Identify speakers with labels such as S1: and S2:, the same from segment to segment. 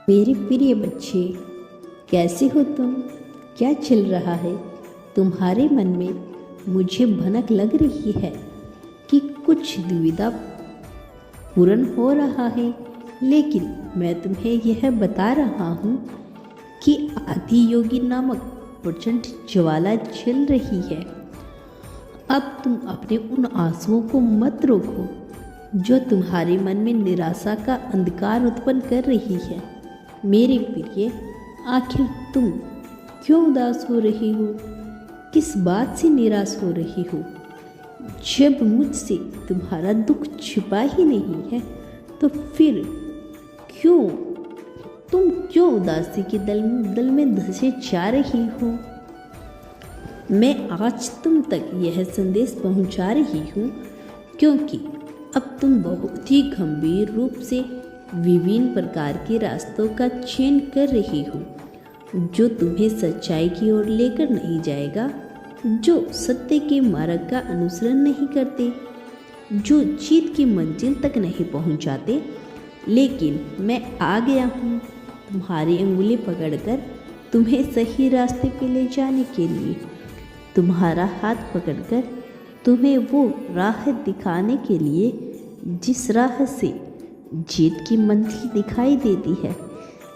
S1: मेरे प्रिय बच्चे, कैसे हो तुम? क्या चल रहा है तुम्हारे मन में? मुझे भनक लग रही है कि कुछ दुविधा पूर्ण हो रहा है, लेकिन मैं तुम्हें यह बता रहा हूँ कि आदि योगी नामक प्रचंड ज्वाला चल रही है। अब तुम अपने उन आंसुओं को मत रोको जो तुम्हारे मन में निराशा का अंधकार उत्पन्न कर रही है। मेरे प्रिय, आखिर तुम क्यों उदास हो रही हो? किस बात से निराश हो रही हो? जब मुझसे तुम्हारा दुख छिपा ही नहीं है, तो फिर क्यों तुम उदासी के दल में धंसे जा रही हो? मैं आज तुम तक यह संदेश पहुंचा रही हूँ क्योंकि अब तुम बहुत ही गंभीर रूप से विभिन्न प्रकार के रास्तों का चयन कर रही हो, जो तुम्हें सच्चाई की ओर लेकर नहीं जाएगा, जो सत्य के मार्ग का अनुसरण नहीं करते, जो जीत की मंजिल तक नहीं पहुंचाते। लेकिन मैं आ गया हूँ तुम्हारी उंगली पकड़कर तुम्हें सही रास्ते पे ले जाने के लिए, तुम्हारा हाथ पकड़कर तुम्हें वो राह दिखाने के लिए जिस राह से जीत की मंजिल दिखाई देती है,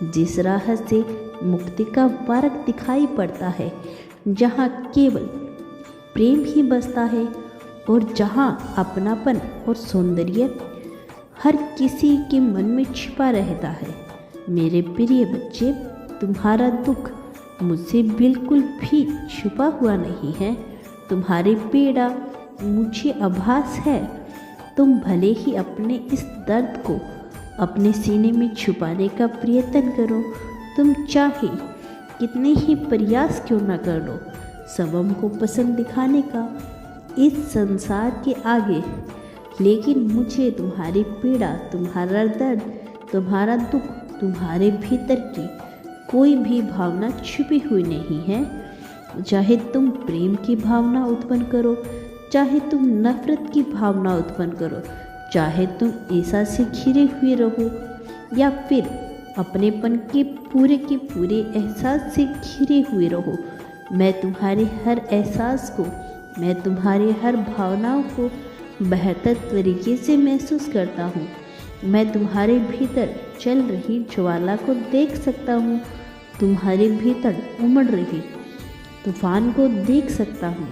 S1: जिस राह से मुक्ति का मार्ग दिखाई पड़ता है, जहाँ केवल प्रेम ही बसता है और जहाँ अपनापन और सौंदर्य हर किसी के मन में छिपा रहता है। मेरे प्रिय बच्चे, तुम्हारा दुख मुझसे बिल्कुल भी छुपा हुआ नहीं है। तुम्हारी पीड़ा मुझे आभास है। तुम भले ही अपने इस दर्द को अपने सीने में छुपाने का प्रयत्न करो, तुम चाहे कितने ही प्रयास क्यों न कर लो सबम को पसंद दिखाने का इस संसार के आगे, लेकिन मुझे तुम्हारी पीड़ा, तुम्हारा दर्द, तुम्हारा दुख, तुम्हारे भीतर की कोई भी भावना छुपी हुई नहीं है। चाहे तुम प्रेम की भावना उत्पन्न करो, चाहे तुम नफरत की भावना उत्पन्न करो, चाहे तुम ऐसा से घिरे हुए रहो या फिर अपनेपन के पूरे एहसास से घिरे हुए रहो, मैं तुम्हारे हर एहसास को, मैं तुम्हारी हर भावनाओं को बेहतर तरीके से महसूस करता हूँ। मैं तुम्हारे भीतर चल रही ज्वाला को देख सकता हूँ, तुम्हारे भीतर उमड़ रही तूफान को देख सकता हूँ।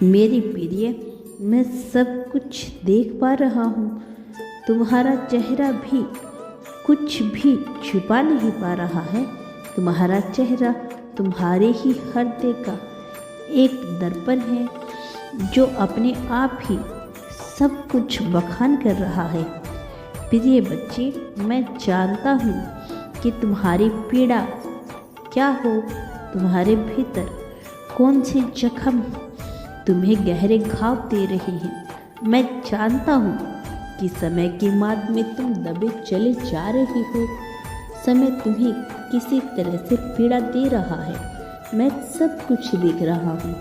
S1: मेरी प्रिय, मैं सब कुछ देख पा रहा हूँ। तुम्हारा चेहरा भी कुछ भी छुपा नहीं पा रहा है। तुम्हारा चेहरा तुम्हारे ही हृदय का एक दर्पण है, जो अपने आप ही सब कुछ बखान कर रहा है। प्रिय बच्चे, मैं जानता हूँ कि तुम्हारी पीड़ा क्या हो, तुम्हारे भीतर कौन से जख्म तुम्हें गहरे घाव दे रही हैं। मैं जानता हूँ कि समय की माद में तुम दबे चले जा रही हो। समय तुम्हें किसी तरह से पीड़ा दे रहा है। मैं सब कुछ देख रहा हूँ,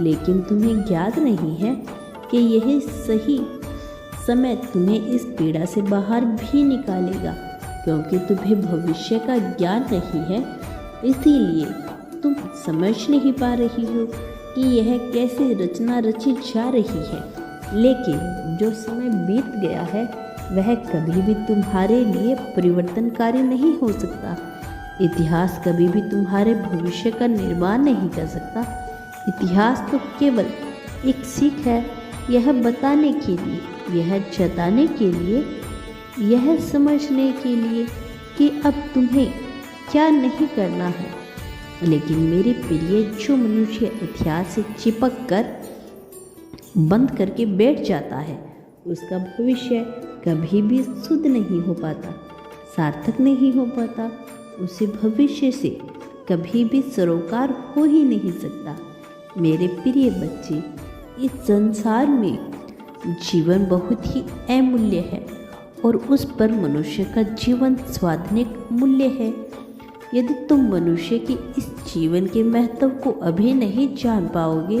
S1: लेकिन तुम्हें ज्ञात नहीं है कि यह सही समय तुम्हें इस पीड़ा से बाहर भी निकालेगा, क्योंकि तुम्हें भविष्य का ज्ञान नहीं है। इसीलिए तुम समझ नहीं पा रही हो कि यह कैसे रचना रची जा रही है। लेकिन जो समय बीत गया है वह कभी भी तुम्हारे लिए परिवर्तनकारी नहीं हो सकता। इतिहास कभी भी तुम्हारे भविष्य का निर्माण नहीं कर सकता। इतिहास तो केवल एक सीख है, यह बताने के लिए, यह जताने के लिए, यह समझने के लिए कि अब तुम्हें क्या नहीं करना है। लेकिन मेरे प्रिय, जो मनुष्य इतिहास से चिपक कर बंद करके बैठ जाता है, उसका भविष्य कभी भी शुद्ध नहीं हो पाता, सार्थक नहीं हो पाता। उसे भविष्य से कभी भी सरोकार हो ही नहीं सकता। मेरे प्रिय बच्चे, इस संसार में जीवन बहुत ही अमूल्य है और उस पर मनुष्य का जीवन स्वाधीनिक मूल्य है। यदि तुम मनुष्य के इस जीवन के महत्व को अभी नहीं जान पाओगे,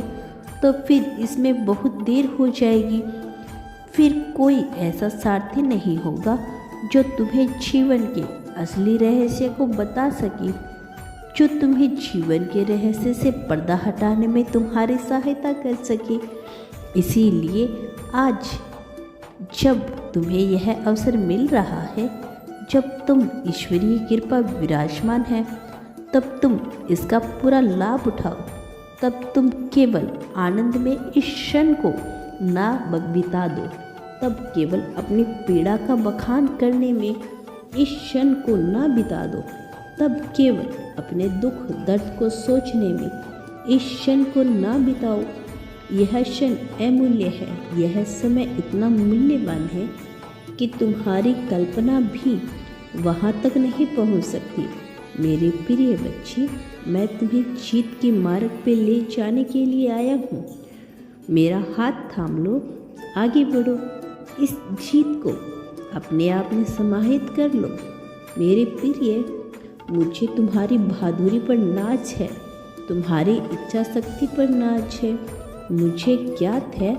S1: तो फिर इसमें बहुत देर हो जाएगी। फिर कोई ऐसा सारथी नहीं होगा जो तुम्हें जीवन के असली रहस्य को बता सके, जो तुम्हें जीवन के रहस्य से पर्दा हटाने में तुम्हारी सहायता कर सके। इसीलिए आज जब तुम्हें यह अवसर मिल रहा है, जब तुम ईश्वरीय कृपा विराजमान है, तब तुम इसका पूरा लाभ उठाओ। तब तुम केवल आनंद में इस क्षण को ना बिता दो, तब केवल अपनी पीड़ा का बखान करने में इस क्षण को ना बिता दो, तब केवल अपने दुख दर्द को सोचने में इस क्षण को ना बिताओ। यह क्षण अमूल्य है, यह समय इतना मूल्यवान है कि तुम्हारी कल्पना भी वहाँ तक नहीं पहुँच सकती। मेरे प्रिय बच्चे, मैं तुम्हें जीत के मार्ग पे ले जाने के लिए आया हूँ। मेरा हाथ थाम लो, आगे बढ़ो, इस जीत को अपने आप में समाहित कर लो। मेरे प्रिय, मुझे तुम्हारी बहादुरी पर नाज है, तुम्हारी इच्छा शक्ति पर नाज है। मुझे ज्ञात है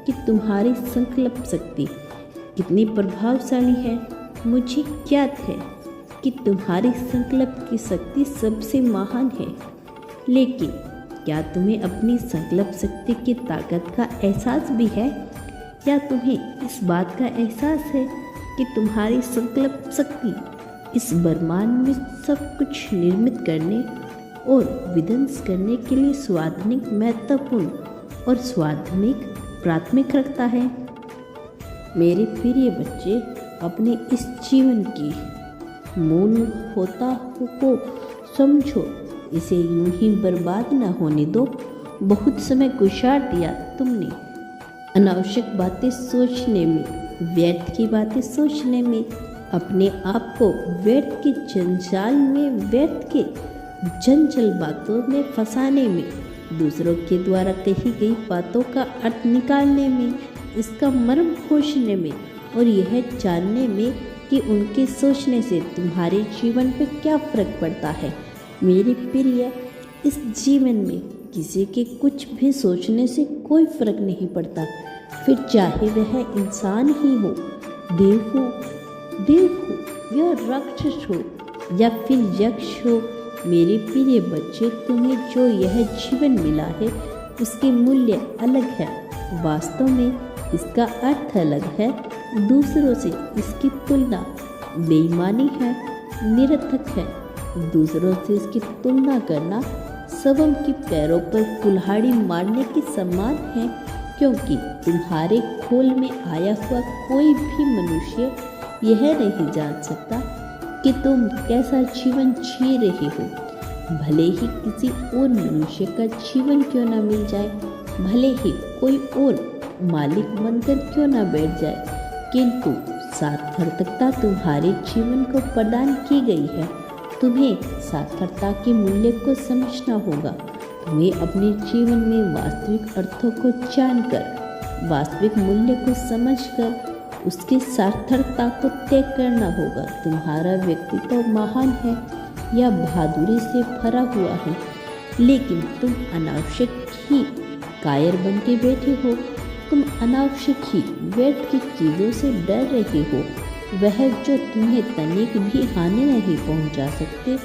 S1: कि तुम्हारी संकल्प शक्ति कितनी प्रभावशाली है। मुझे ज्ञात है कि तुम्हारी संकल्प की शक्ति सबसे महान है। लेकिन क्या तुम्हें अपनी संकल्प शक्ति की ताकत का एहसास भी है? क्या तुम्हें इस बात का एहसास है कि तुम्हारी संकल्प शक्ति इस ब्रह्मांड में सब कुछ निर्मित करने और विध्वंस करने के लिए स्वाधीनिक, महत्वपूर्ण और स्वाधीनिक प्राथमिक रखता है? मेरे प्रिय बच्चे, अपने इस जीवन की मूल होता को समझो, इसे यूं ही बर्बाद न होने दो। बहुत समय गुजार दिया तुमने अनावश्यक बातें सोचने में, व्यर्थ की बातें सोचने में, अपने आप को व्यर्थ के जंजाल में, व्यर्थ के जंजल बातों में फंसाने में, दूसरों के द्वारा कही गई बातों का अर्थ निकालने में, इसका मर्म खोजने में और यह जानने में कि उनके सोचने से तुम्हारे जीवन पर क्या फर्क पड़ता है। मेरे प्रिय, इस जीवन में किसी के कुछ भी सोचने से कोई फर्क नहीं पड़ता, फिर चाहे वह इंसान ही हो, देव हो या राक्षस हो या फिर यक्ष हो। मेरे प्रिय बच्चे, तुम्हें जो यह जीवन मिला है उसके मूल्य अलग है। वास्तव में इसका अर्थ अलग है। दूसरों से इसकी तुलना बेईमानी है, निरर्थक है। दूसरों से इसकी तुलना करना सबम के पैरों पर कुल्हाड़ी मारने के समान है, क्योंकि तुम्हारे खोल में आया हुआ कोई भी मनुष्य यह नहीं जान सकता कि तुम कैसा जीवन जी रहे हो। भले ही किसी और मनुष्य का जीवन क्यों ना मिल जाए, भले ही कोई और मालिक बनकर क्यों ना बैठ जाए, किंतु सार्थकता तुम्हारे जीवन को प्रदान की गई है। तुम्हें सार्थकता के मूल्य को समझना होगा। तुम्हें अपने जीवन में वास्तविक अर्थों को जानकर, वास्तविक मूल्य को समझकर उसकी सार्थकता को तय करना होगा। तुम्हारा व्यक्तित्व महान है या बहादुरी से भरा हुआ है, लेकिन तुम अनावश्यक ही कायर बन के बैठे हो। तुम अनावश्यक ही व्यर्थ की चीज़ों से डर रहे हो, वह जो तुम्हें तनिक भी हानि नहीं पहुंचा सकते।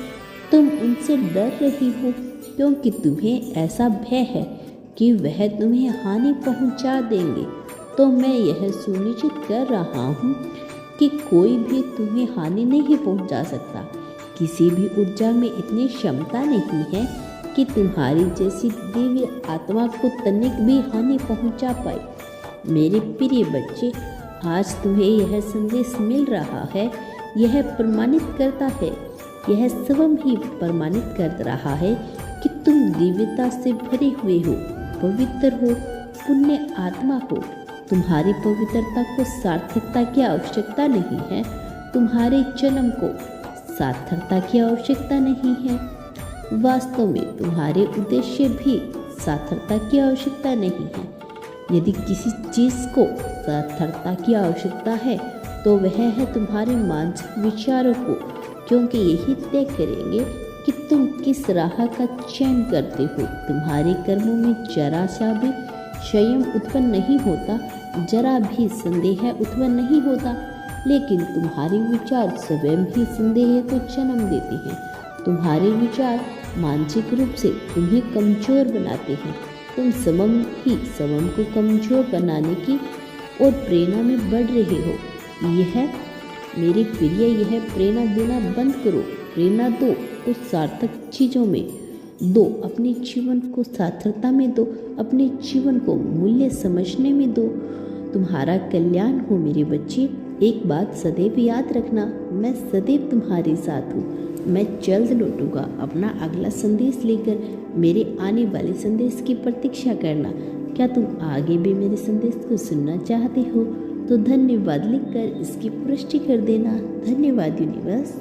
S1: तुम उनसे डर रही हो क्योंकि तुम्हें ऐसा भय है कि वह तुम्हें हानि पहुंचा देंगे। तो मैं यह सुनिश्चित कर रहा हूँ कि कोई भी तुम्हें हानि नहीं पहुंचा सकता। किसी भी ऊर्जा में इतनी क्षमता नहीं है कि तुम्हारी जैसी दिव्य आत्मा को तनिक भी हानि पहुंचा पाए। मेरे प्रिय बच्चे, आज तुम्हें यह संदेश मिल रहा है, यह प्रमाणित करता है, यह स्वयं ही प्रमाणित कर रहा है कि तुम दिव्यता से भरे हुए हो, पवित्र हो, पुण्य आत्मा हो। तुम्हारी पवित्रता को सार्थकता की आवश्यकता नहीं है, तुम्हारे जन्म को सार्थकता की आवश्यकता नहीं है। वास्तव में तुम्हारे उद्देश्य भी सार्थकता की आवश्यकता नहीं है। यदि किसी चीज़ को सार्थकता की आवश्यकता है तो वह है तुम्हारे मानसिक विचारों को, क्योंकि यही तय करेंगे कि तुम किस राह का चयन करते हो। तुम्हारे कर्मों में जरा सा भी संयम उत्पन्न नहीं होता, जरा भी संदेह उत्पन्न नहीं होता, लेकिन तुम्हारे विचार स्वयं ही संदेह को जन्म देते हैं। तुम्हारे विचार मानसिक रूप से तुम्हें कमजोर बनाते हैं। तुम स्वयं को कमजोर बनाने की और प्रेरणा में बढ़ रहे हो। यह मेरे प्रिय, यह प्रेरणा देना बंद करो। प्रेरणा दो तो सार्थक चीज़ों में दो, अपने जीवन को सार्थकता में दो, अपने जीवन को मूल्य समझने में दो। तुम्हारा कल्याण हो मेरे बच्चे। एक बात सदैव याद रखना, मैं सदैव तुम्हारे साथ हूँ। मैं जल्द लौटूंगा अपना अगला संदेश लेकर। मेरे आने वाले संदेश की प्रतीक्षा करना। क्या तुम आगे भी मेरे संदेश को सुनना चाहते हो तो धन्यवाद लिखकर इसकी पुष्टि कर देना। धन्यवाद यूनिवर्स।